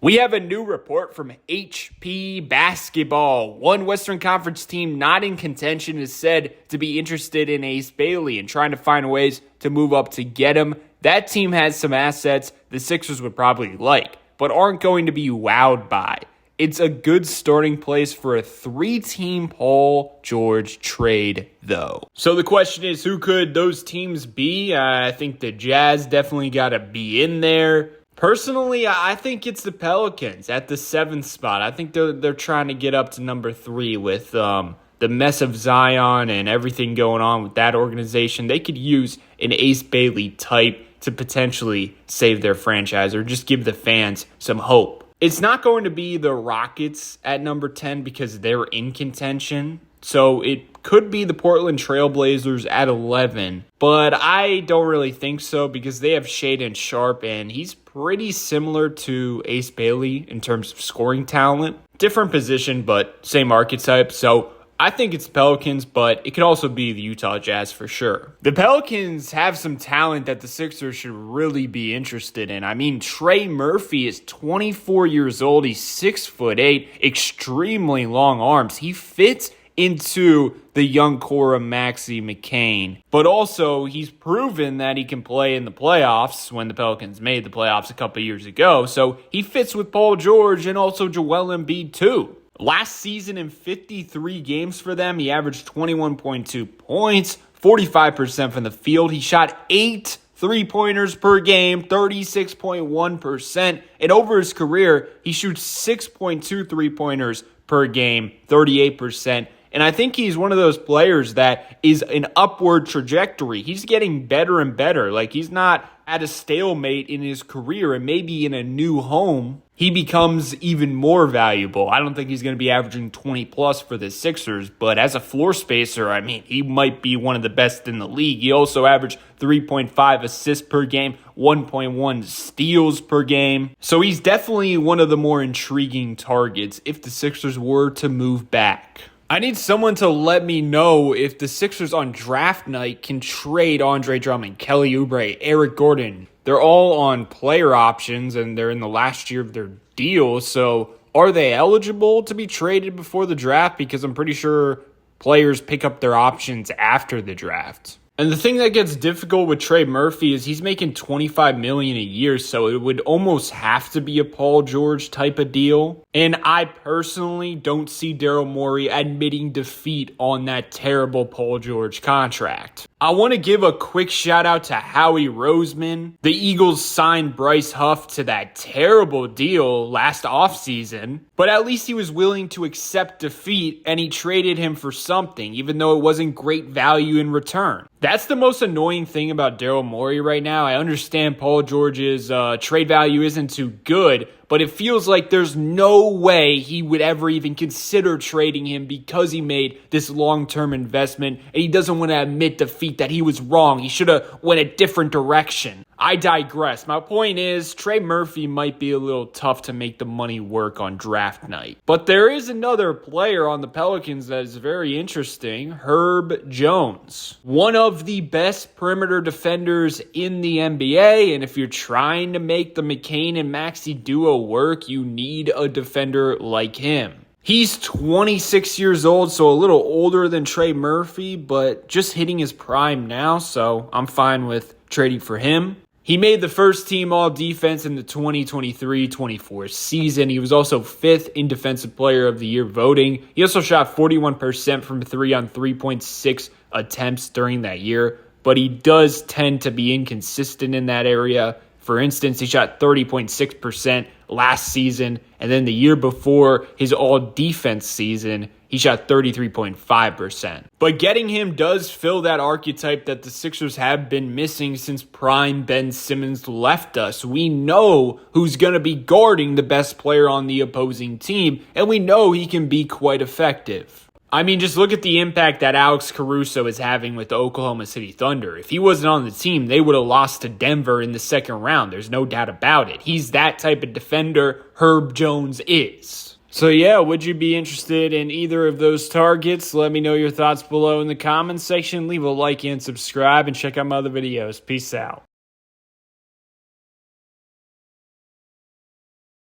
We have a new report from HP Basketball. One Western Conference team not in contention is said to be interested in Ace Bailey and trying to find ways to move up to get him. That team has some assets the Sixers would probably like, but aren't going to be wowed by. It's a good starting place for a 3-team Paul George trade, though. So the question is, who could those teams be? I think the Jazz definitely got to be in there. Personally, I think it's the Pelicans at the 7th spot. I think they're trying to get up to number 3 with the mess of Zion and everything going on with that organization. They could use an Ace Bailey type to potentially save their franchise or just give the fans some hope. It's not going to be the Rockets at number 10 because they're in contention. So it could be the Portland Trailblazers at 11, but I don't really think so because they have Shaedon Sharpe, and he's pretty similar to Ace Bailey in terms of scoring talent. Different position, but same archetype. So I think it's Pelicans, but it could also be the Utah Jazz for sure. The Pelicans have some talent that the Sixers should really be interested in. I mean, Trey Murphy is 24 years old. He's 6'8", extremely long arms. He fits into the young core of Maxey McCain. But also, he's proven that he can play in the playoffs when the Pelicans made the playoffs a couple years ago. So he fits with Paul George and also Joel Embiid too. Last season in 53 games for them, he averaged 21.2 points, 45% from the field. He shot 8 3-pointers per game, 36.1%. And over his career, he shoots 6.2 3-pointers per game, 38%. And I think he's one of those players that is an upward trajectory. He's getting better and better. Like, he's not at a stalemate in his career, and maybe in a new home, he becomes even more valuable. I don't think he's going to be averaging 20 plus for the Sixers, but as a floor spacer, I mean, he might be one of the best in the league. He also averaged 3.5 assists per game, 1.1 steals per game. So he's definitely one of the more intriguing targets if the Sixers were to move back. I need someone to let me know if the Sixers on draft night can trade Andre Drummond, Kelly Oubre, Eric Gordon. They're all on player options and they're in the last year of their deal. So are they eligible to be traded before the draft? Because I'm pretty sure players pick up their options after the draft. And the thing that gets difficult with Trey Murphy is he's making $25 million a year, so it would almost have to be a Paul George type of deal. And I personally don't see Daryl Morey admitting defeat on that terrible Paul George contract. I want to give a quick shout out to Howie Roseman. The Eagles signed Bryce Huff to that terrible deal last offseason, but at least he was willing to accept defeat and he traded him for something, even though it wasn't great value in return. That's the most annoying thing about Daryl Morey right now. I understand Paul George's trade value isn't too good, but it feels like there's no way he would ever even consider trading him because he made this long-term investment and he doesn't want to admit defeat that he was wrong. He should have went a different direction. I digress. My point is, Trey Murphy might be a little tough to make the money work on draft night. But there is another player on the Pelicans that is very interesting, Herb Jones. One of the best perimeter defenders in the NBA, and if you're trying to make the McCain and Maxey duo work, you need a defender like him. He's 26 years old, so a little older than Trey Murphy, but just hitting his prime now, so I'm fine with trading for him. He made the first team all-defense in the 2023-24 season. He was also 5th in Defensive Player of the Year voting. He also shot 41% from 3 on 3.6 attempts during that year, but he does tend to be inconsistent in that area. For instance, he shot 30.6% last season, and then the year before his all-defense season, he shot 33.5%. But getting him does fill that archetype that the Sixers have been missing since prime Ben Simmons left us. We know who's going to be guarding the best player on the opposing team, and we know he can be quite effective. I mean, just look at the impact that Alex Caruso is having with the Oklahoma City Thunder. If he wasn't on the team, they would have lost to Denver in the second round. There's no doubt about it. He's that type of defender Herb Jones is. So yeah, would you be interested in either of those targets? Let me know your thoughts below in the comments section. Leave a like and subscribe and check out my other videos. Peace out.